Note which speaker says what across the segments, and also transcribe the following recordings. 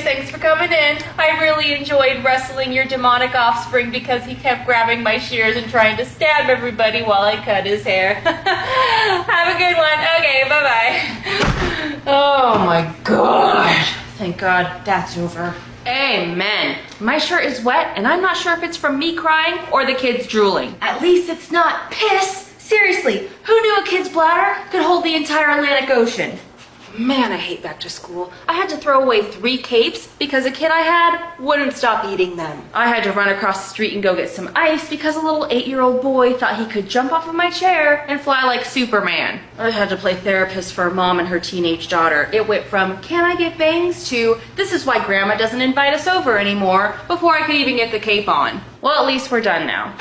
Speaker 1: thanks for coming in. I really enjoyed wrestling your demonic offspring because he kept grabbing my shears and trying to stab everybody while I cut his hair. Have a good one. Okay, bye-bye. Oh my God. Thank God that's over. Amen. My shirt is wet and I'm not sure if it's from me crying or the kids drooling. At least it's not piss. Seriously, who knew a kid's bladder could hold the entire Atlantic Ocean? Man, I hate back to school. I had to throw away 3 capes because a kid I had wouldn't stop eating them. I had to run across the street and go get some ice because a little 8-year-old boy thought he could jump off of my chair and fly like Superman. I had to play therapist for a mom and her teenage daughter. It went from, can I get bangs, to, this is why Grandma doesn't invite us over anymore, before I could even get the cape on. Well, at least we're done now.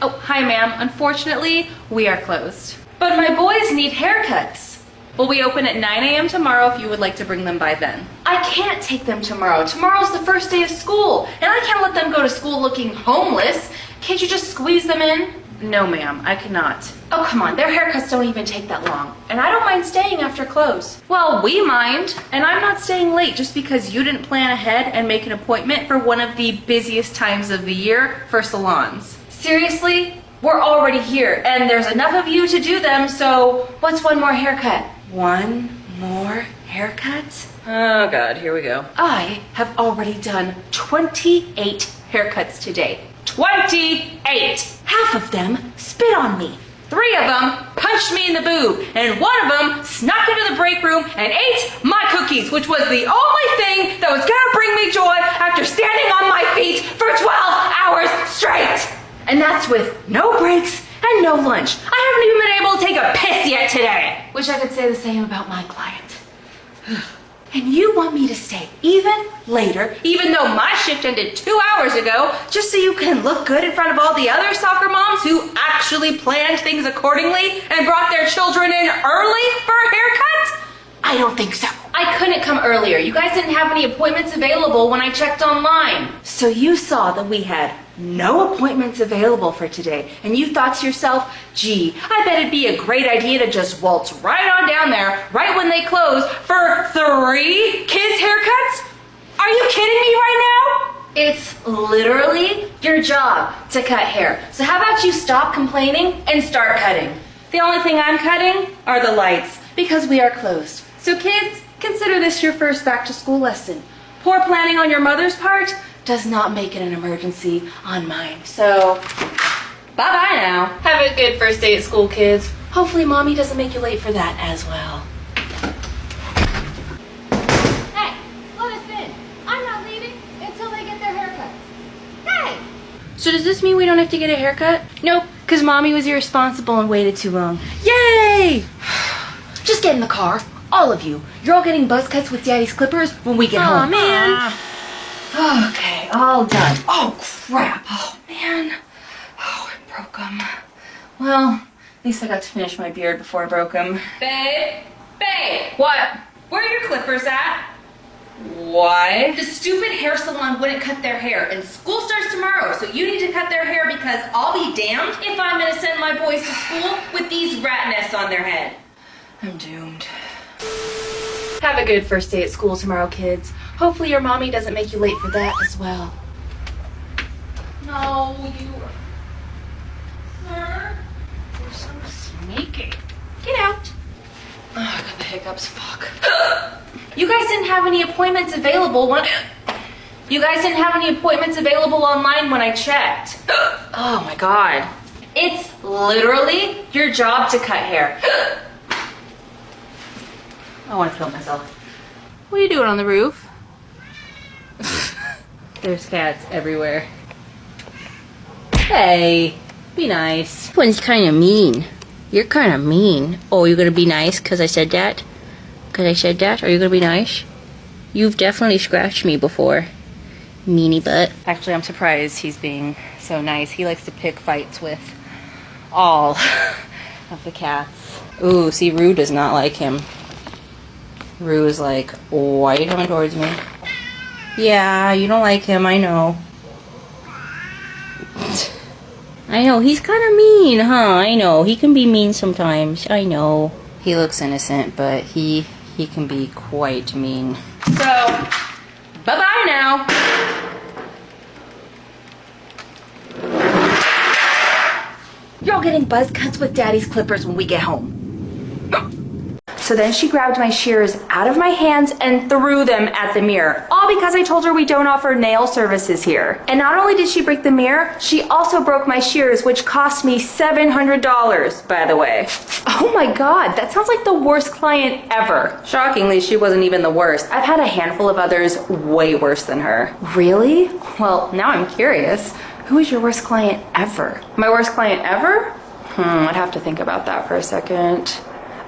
Speaker 1: Oh, hi ma'am. Unfortunately, we are closed. But my boys need haircuts. Will we open at 9 a.m. tomorrow if you would like to bring them by then? I can't take them tomorrow. Tomorrow's the first day of school, and I can't let them go to school looking homeless. Can't you just squeeze them in? No, ma'am, I cannot. Oh, come on, their haircuts don't even take that long. And I don't mind staying after close. Well, we mind, and I'm not staying late just because you didn't plan ahead and make an appointment for one of the busiest times of the year for salons. Seriously? We're already here, and there's enough of you to do them, so what's one more haircut? One more haircut? Oh God, here we go. I have already done 28 haircuts today. 28! Half of them spit on me. 3 of them punched me in the boob, and 1 of them snuck into the break room and ate my cookies, which was the only thing that was gonna bring me joy after standing on my feet for 12 hours straight. And that's with no breaks and no lunch. I haven't even been able to take a piss yet today. Wish I could say the same about my client. And you want me to stay even later, even though my shift ended 2 hours ago, just so you can look good in front of all the other soccer moms who actually planned things accordingly and brought their children in early for a haircut? I don't think so. I couldn't come earlier. You guys didn't have any appointments available when I checked online. So you saw that we had no appointments available for today, and you thought to yourself, gee, I bet it'd be a great idea to just waltz right on down there right when they close for 3 kids' haircuts? Are you kidding me right now? It's literally your job to cut hair. So how about you stop complaining and start cutting? The only thing I'm cutting are the lights because we are closed. So kids, consider this your first back to school lesson. Poor planning on your mother's part does not make it an emergency on mine. So, bye-bye now. Have a good first day at school, kids. Hopefully mommy doesn't make you late for that as well.
Speaker 2: Hey, let us in. I'm not leaving until they get their haircuts. Hey!
Speaker 1: So does this mean we don't have to get a haircut? Nope, because mommy was irresponsible and waited too long. Yay! Just get in the car. All of you. You're all getting buzz cuts with Daddy's clippers when we get home.
Speaker 2: Aw, man.
Speaker 1: Okay, all done. Oh, crap. Oh, man. Oh, I broke them. Well, at least I got to finish my beard before I broke them. Babe? Babe! What? Where are your clippers at? What? The stupid hair salon wouldn't cut their hair, and school starts tomorrow, so you need to cut their hair because I'll be damned if I'm gonna send my boys to school with these rat nests on their head. I'm doomed. Have a good first day at school tomorrow, kids. Hopefully your mommy doesn't make you late for that as well. No, you... Sir? You're so sneaky. Get out. Oh, I got the hiccups. Fuck. You guys didn't have any appointments available when... You guys didn't have any appointments available online when I checked. Oh my God. It's literally your job to cut hair. I want to kill myself. What are you doing on the roof? There's cats everywhere. Hey, be nice.
Speaker 3: This one's kind of mean. You're kind of mean. Oh, you're going to be nice because I said that? Because I said that? Are you going to be nice? You've definitely scratched me before. Meanie butt.
Speaker 1: Actually, I'm surprised he's being so nice. He likes to pick fights with all of the cats. Ooh, see, Rue does not like him. Rue is like, why are you coming towards me? Yeah, you don't like him, I know.
Speaker 3: I know, he's kind of mean, huh? I know, he can be mean sometimes. I know.
Speaker 1: He looks innocent, but he
Speaker 3: he can be quite mean.
Speaker 1: So, bye-bye now. You're all getting buzz cuts with Daddy's clippers when we get home. So then she grabbed my shears out of my hands and threw them at the mirror. All because I told her we don't offer nail services here. And not only did she break the mirror, she also broke my shears, which cost me $700, by the way. Oh my God, that sounds like the worst client ever. Shockingly, she wasn't even the worst. I've had a handful of others way worse than her. Really? Well, now I'm curious. Who is your worst client ever? My worst client ever? I'd have to think about that for a second.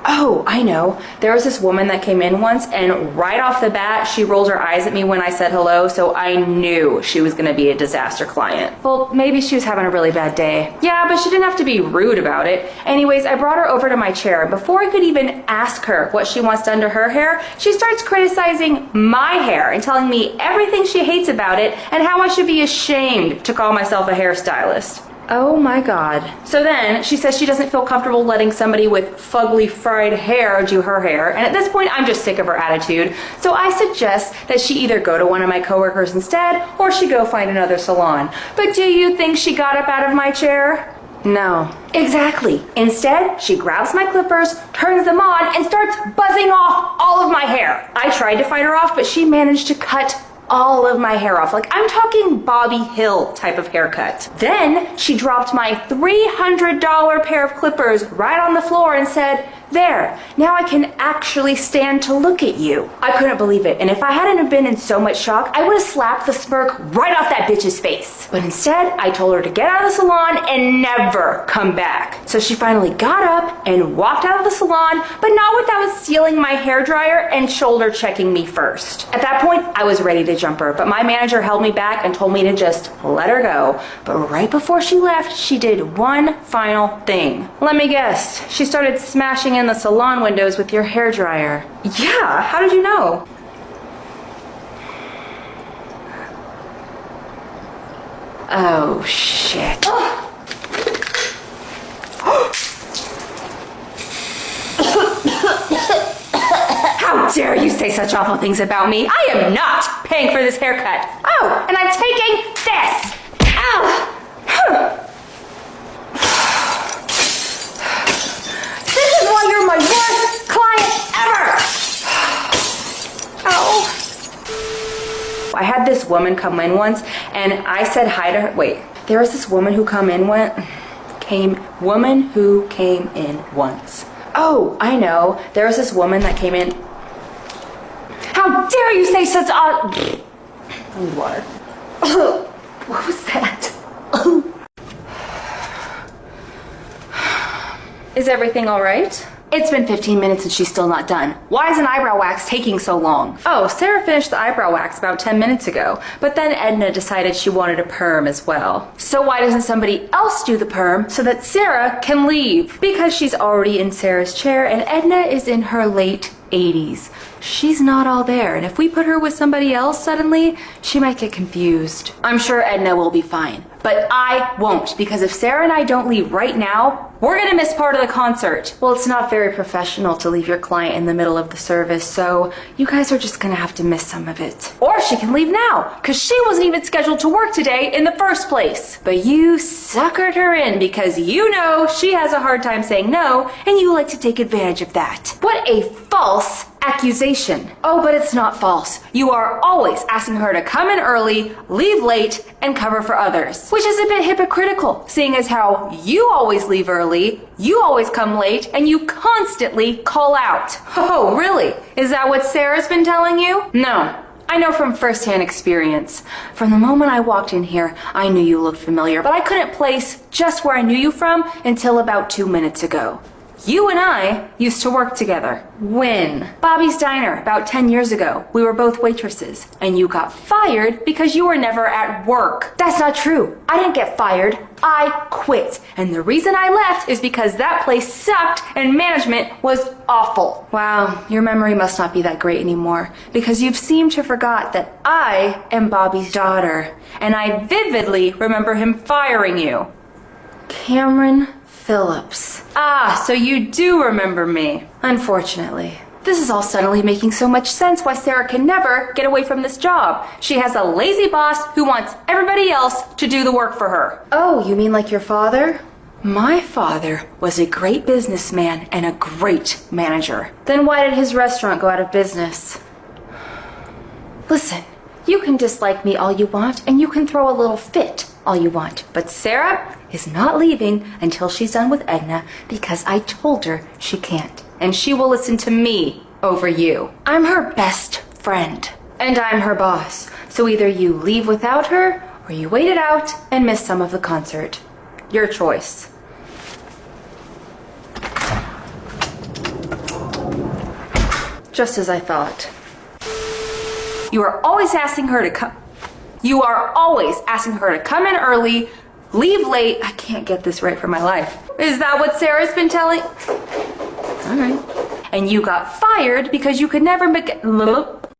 Speaker 1: Oh, I know. There was this woman that came in once, and right off the bat, she rolled her eyes at me when I said hello, so I knew she was gonna be a disaster client. Well, maybe she was having a really bad day. Yeah, but she didn't have to be rude about it. Anyways, I brought her over to my chair, and before I could even ask her what she wants done to her hair, she starts criticizing my hair and telling me everything she hates about it and how I should be ashamed to call myself a hairstylist. Oh my God. So then she says she doesn't feel comfortable letting somebody with fugly fried hair do her hair. And at this point, I'm just sick of her attitude. So I suggest that she either go to one of my coworkers instead, or she go find another salon. But do you think she got up out of my chair? No. Exactly. Instead, she grabs my clippers, turns them on, and starts buzzing off all of my hair. I tried to fight her off, but she managed to cut all of my hair off. Like, I'm talking Bobby Hill type of haircut. Then she dropped my $300 pair of clippers right on the floor and said, "There, now I can actually stand to look at you." I couldn't believe it, and if I hadn't have been in so much shock, I would have slapped the smirk right off that bitch's face. But instead, I told her to get out of the salon and never come back. So she finally got up and walked out of the salon, but not without stealing my hairdryer and shoulder checking me first. At that point, I was ready to jump her, but my manager held me back and told me to just let her go. But right before she left, she did one final thing. Let me guess, she started smashing in the salon windows with your hairdryer. Yeah, how did you know? Oh, shit. How dare you say such awful things about me? I am not paying for this haircut. Oh, and I'm taking this. Ow. This is why you're my worst client ever. Ow. I had this woman come in once, and I said hi to her. Wait, there was this woman who came in once. Oh, I know. There was this woman that came in. How dare you say such odd... I need water. What was that? Is everything all right? It's been 15 minutes and she's still not done. Why is an eyebrow wax taking so long? Oh, Sarah finished the eyebrow wax about 10 minutes ago, but then Edna decided she wanted a perm as well. So why doesn't somebody else do the perm so that Sarah can leave? Because she's already in Sarah's chair and Edna is in her late 80s. She's not all there, and if we put her with somebody else suddenly, she might get confused. I'm sure Edna will be fine, but I won't, because if Sarah and I don't leave right now, we're gonna miss part of the concert. Well, it's not very professional to leave your client in the middle of the service, so you guys are just gonna have to miss some of it. Or she can leave now, because she wasn't even scheduled to work today in the first place. But you suckered her in because you know she has a hard time saying no, and you like to take advantage of that. What a false accusation. Oh, but it's not false. You are always asking her to come in early, leave late, and cover for others. Which is a bit hypocritical, seeing as how you always leave early, you always come late, and you constantly call out. Oh, really? Is that what Sarah's been telling you? No. I know from firsthand experience. From the moment I walked in here, I knew you looked familiar, but I couldn't place just where I knew you from until about 2 minutes ago. You and I used to work together. When? Bobby's Diner, about 10 years ago. We were both waitresses. And you got fired because you were never at work. That's not true. I didn't get fired. I quit. And the reason I left is because that place sucked and management was awful. Wow, your memory must not be that great anymore, because you've seemed to forgot that I am Bobby's daughter. And I vividly remember him firing you. Cameron Phillips. Ah, so you do remember me. Unfortunately. This is all suddenly making so much sense why Sarah can never get away from this job. She has a lazy boss who wants everybody else to do the work for her. Oh, you mean like your father? My father was a great businessman and a great manager. Then why did his restaurant go out of business? Listen, you can dislike me all you want and you can throw a little fit all you want, but Sarah is not leaving until she's done with Edna because I told her she can't. And she will listen to me over you. I'm her best friend. And I'm her boss. So either you leave without her, or you wait it out and miss some of the concert. Your choice. Just as I thought. You are always asking her to come. You are always asking her to come in early, leave late. I can't get this right for my life. Is that what Sarah's been telling? All right. And you got fired because you could never make